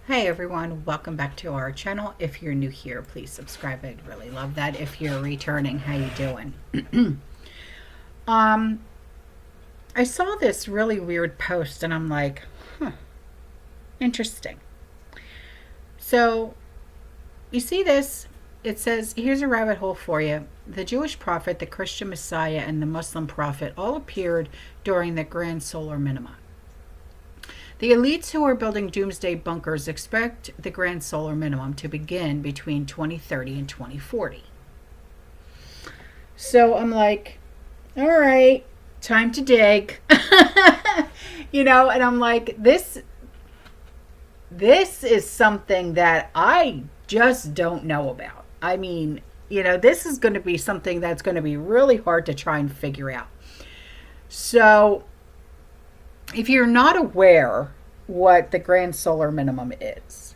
Hey everyone, welcome back to our channel. If you're new here, please subscribe. I'd really love that. If you're returning, how you doing? um, I saw this really weird post and I'm like, interesting. So you see this, it says, here's a rabbit hole for you. The Jewish prophet, the Christian Messiah, and the Muslim prophet all appeared during the Grand Solar Minima. The elites who are building doomsday bunkers expect the grand solar minimum to begin between 2030 and 2040. So I'm like, all right, time to dig. And I'm like, this is something that I just don't know about. I mean, this is going to be something that's going to be really hard to try and figure out. So if you're not aware what the grand solar minimum is,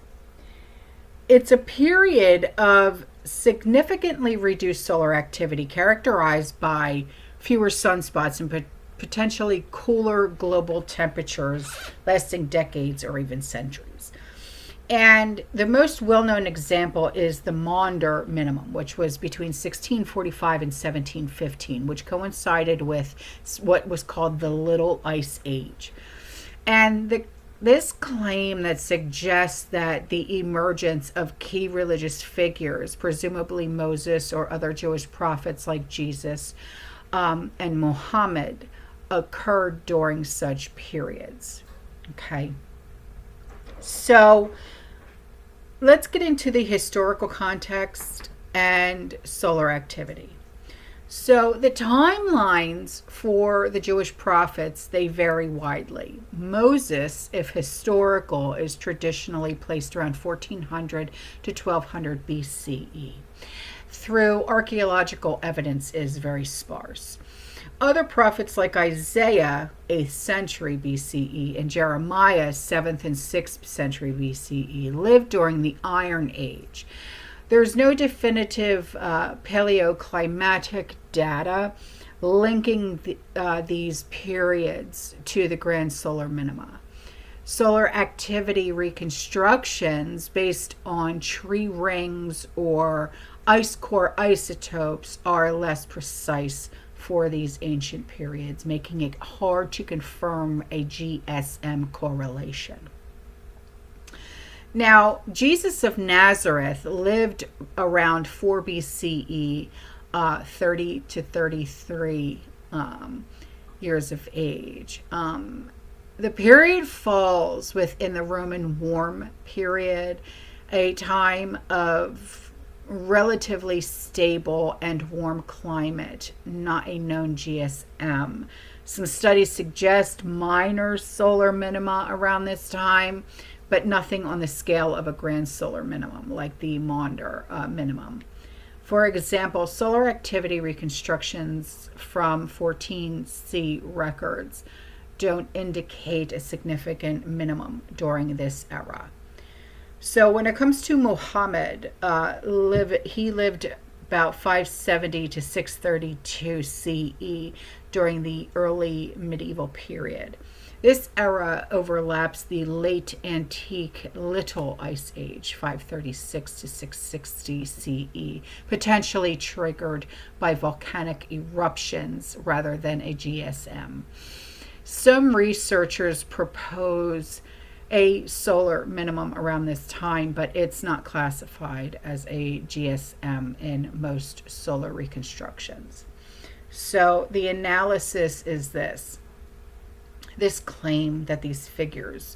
it's a period of significantly reduced solar activity characterized by fewer sunspots and potentially cooler global temperatures lasting decades or even centuries. And the most well-known example is the Maunder minimum, which was between 1645 and 1715, which coincided with what was called the Little Ice Age. And this claim that suggests that the emergence of key religious figures, presumably Moses or other Jewish prophets like Jesus and Muhammad, occurred during such periods. Okay. So let's get into the historical context and solar activity. So the timelines for the Jewish prophets, they vary widely. Moses, if historical, is traditionally placed around 1400 to 1200 BCE. Through archaeological evidence is very sparse. Other prophets like Isaiah, 8th century BCE, and Jeremiah, 7th and 6th century BCE, lived during the Iron Age. There's no definitive paleoclimatic data linking these periods to the grand solar minima. Solar activity reconstructions based on tree rings or ice core isotopes are less precise for these ancient periods, making it hard to confirm a GSM correlation. Now, Jesus of Nazareth lived around 4 BCE, 30 to 33 years of age. The period falls within the Roman warm period, a time of relatively stable and warm climate, not a known GSM. Some studies suggest minor solar minima around this time, but nothing on the scale of a grand solar minimum like the Maunder minimum. For example, solar activity reconstructions from 14C records don't indicate a significant minimum during this era. So when it comes to Muhammad, he lived about 570 to 632 CE during the early medieval period. This era overlaps the late antique Little Ice Age, 536 to 660 CE, potentially triggered by volcanic eruptions rather than a GSM. Some researchers propose a solar minimum around this time, but it's not classified as a GSM in most solar reconstructions. So the analysis is this claim that these figures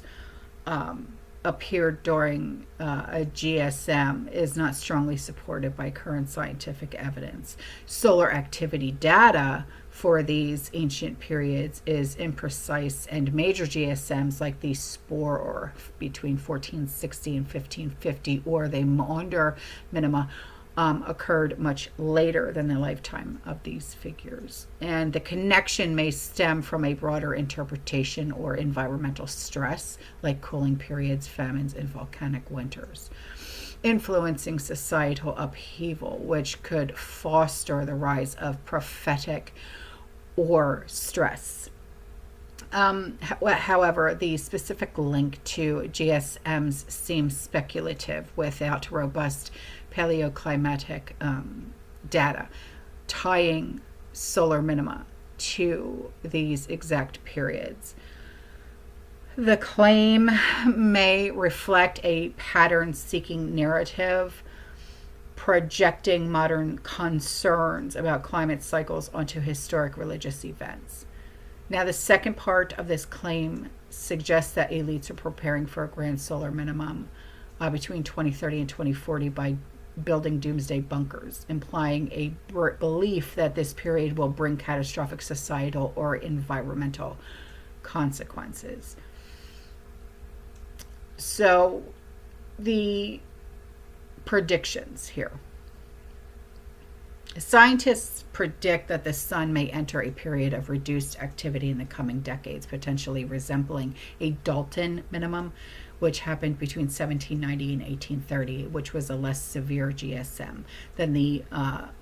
appeared during a GSM is not strongly supported by current scientific evidence. Solar activity data for these ancient periods is imprecise, and major GSMs like the Spore or between 1460 and 1550 or the Maunder minima occurred much later than the lifetime of these figures. And the connection may stem from a broader interpretation or environmental stress, like cooling periods, famines, and volcanic winters, influencing societal upheaval, which could foster the rise of prophetic or stress. However, the specific link to GSMs seems speculative without robust paleoclimatic data tying solar minima to these exact periods. The claim may reflect a pattern seeking narrative projecting modern concerns about climate cycles onto historic religious events. Now, the second part of this claim suggests that elites are preparing for a grand solar minimum between 2030 and 2040 by building doomsday bunkers, implying a belief that this period will bring catastrophic societal or environmental consequences. So, the predictions here. Scientists predict that the sun may enter a period of reduced activity in the coming decades, potentially resembling a Dalton minimum, which happened between 1790 and 1830, which was a less severe GSM than the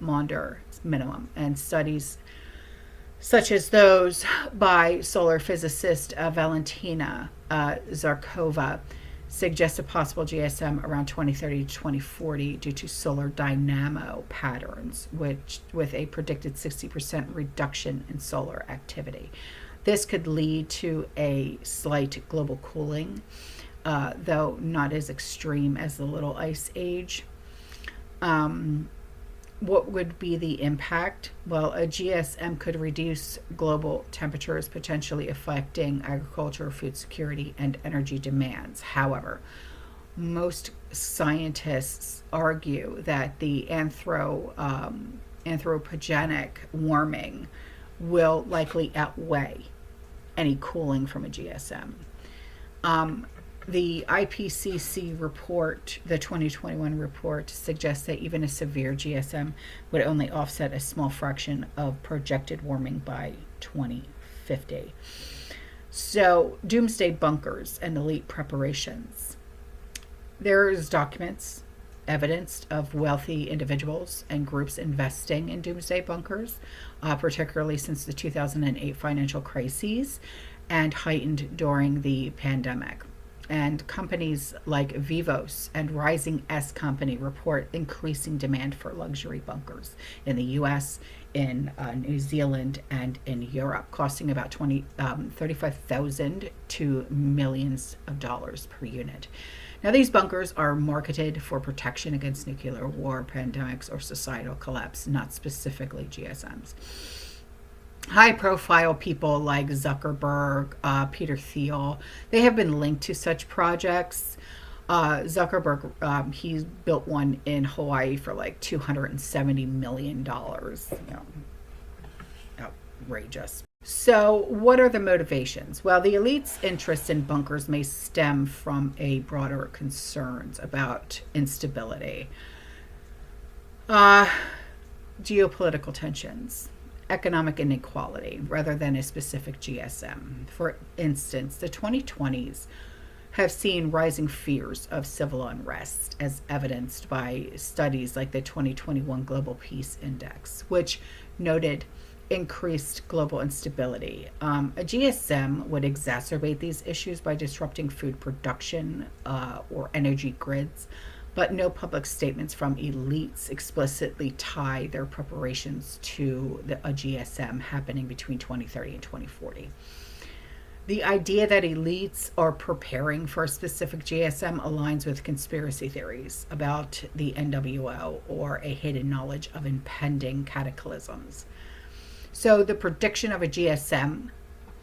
Maunder minimum. And studies such as those by solar physicist Valentina Zarkova suggest a possible GSM around 2030 to 2040 due to solar dynamo patterns, which with a predicted 60% reduction in solar activity. This could lead to a slight global cooling, though not as extreme as the Little Ice Age. What would be the impact? Well, a GSM could reduce global temperatures, potentially affecting agriculture, food security, and energy demands. However, most scientists argue that the anthropogenic warming will likely outweigh any cooling from a GSM. The IPCC report, the 2021 report, suggests that even a severe GSM would only offset a small fraction of projected warming by 2050. So, doomsday bunkers and elite preparations. There's documents, evidence of wealthy individuals and groups investing in doomsday bunkers, particularly since the 2008 financial crises and heightened during the pandemic. And companies like Vivos and Rising S Company report increasing demand for luxury bunkers in the US, in New Zealand, and in Europe, costing about $35,000 to millions of dollars per unit. Now, these bunkers are marketed for protection against nuclear war, pandemics, or societal collapse, not specifically GSMs. High-profile people like Zuckerberg, Peter Thiel, they have been linked to such projects. Zuckerberg, he built one in Hawaii for like $270 million. Outrageous. So, what are the motivations? Well, the elite's interest in bunkers may stem from a broader concerns about instability, geopolitical tensions, economic inequality, rather than a specific GSM. For instance, the 2020s have seen rising fears of civil unrest, as evidenced by studies like the 2021 Global Peace Index, which noted increased global instability. A GSM would exacerbate these issues by disrupting food production or energy grids, but no public statements from elites explicitly tie their preparations to a GSM happening between 2030 and 2040. The idea that elites are preparing for a specific GSM aligns with conspiracy theories about the NWO or a hidden knowledge of impending cataclysms. So the prediction of a GSM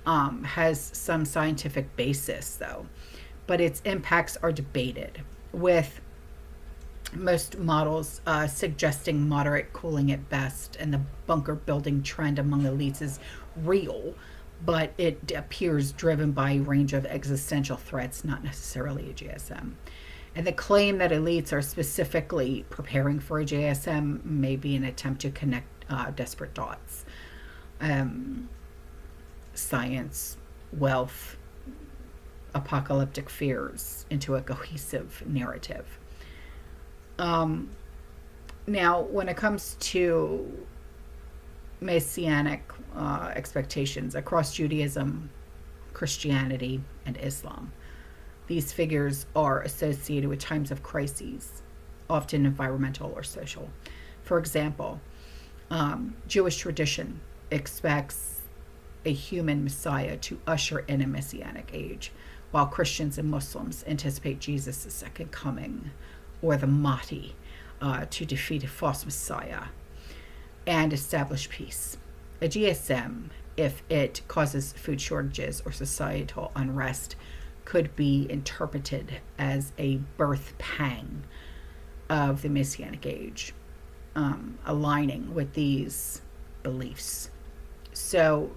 has some scientific basis, though, but its impacts are debated, with most models suggesting moderate cooling at best, and the bunker building trend among elites is real, but it appears driven by a range of existential threats, not necessarily a GSM. And the claim that elites are specifically preparing for a GSM may be an attempt to connect desperate dots. Science, wealth, apocalyptic fears into a cohesive narrative. Now, when it comes to messianic expectations across Judaism, Christianity, and Islam. These figures are associated with times of crises, often environmental or social. For example, Jewish tradition expects a human Messiah to usher in a messianic age, while Christians and Muslims anticipate Jesus' second coming, or the Mahdi, to defeat a false Messiah and establish peace. A GSM, if it causes food shortages or societal unrest, could be interpreted as a birth pang of the Messianic age, aligning with these beliefs. So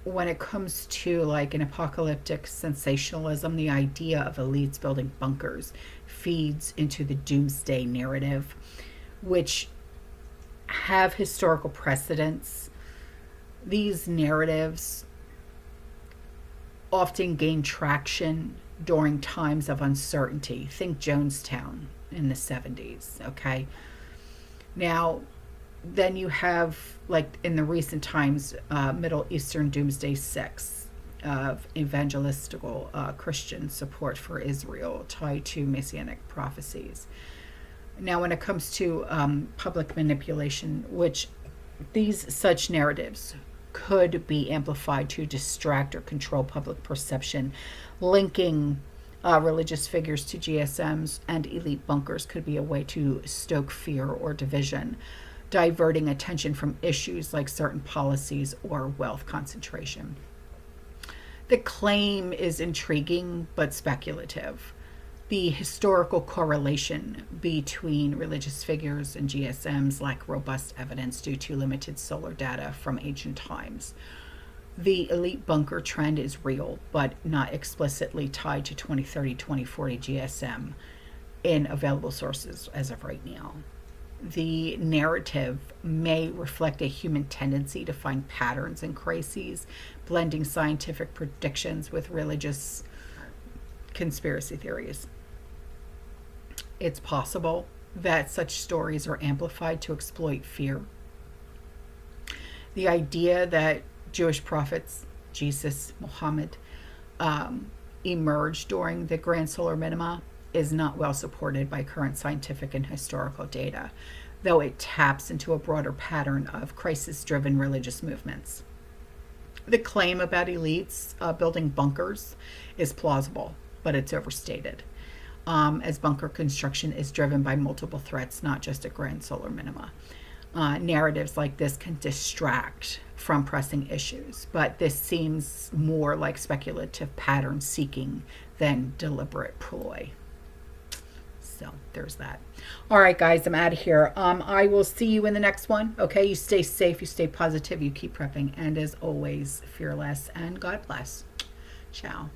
when it comes to like an apocalyptic sensationalism, the idea of elites building bunkers feeds into the doomsday narrative, which have historical precedents. These narratives often gain traction during times of uncertainty. Think Jonestown in the 70s, okay? Now, then you have, like in the recent times, Middle Eastern doomsday sects of evangelistical Christian support for Israel tied to messianic prophecies. Now, when it comes to public manipulation, which these such narratives could be amplified to distract or control public perception, linking religious figures to GSMs and elite bunkers could be a way to stoke fear or division, diverting attention from issues like certain policies or wealth concentration. The claim is intriguing but speculative. The historical correlation between religious figures and GSMs lack robust evidence due to limited solar data from ancient times. The elite bunker trend is real, but not explicitly tied to 2030-2040 GSM in available sources as of right now. The narrative may reflect a human tendency to find patterns in crises, blending scientific predictions with religious conspiracy theories. It's possible that such stories are amplified to exploit fear. The idea that Jewish prophets, Jesus, Muhammad, emerged during the grand solar minima is not well supported by current scientific and historical data, though it taps into a broader pattern of crisis-driven religious movements. The claim about elites building bunkers is plausible, but it's overstated, as bunker construction is driven by multiple threats, not just a grand solar minima. Narratives like this can distract from pressing issues, but this seems more like speculative pattern seeking than deliberate ploy. So there's that. All right, guys, I'm out of here. I will see you in the next one. Okay, you stay safe, you stay positive, you keep prepping, and as always, fearless, and God bless. Ciao.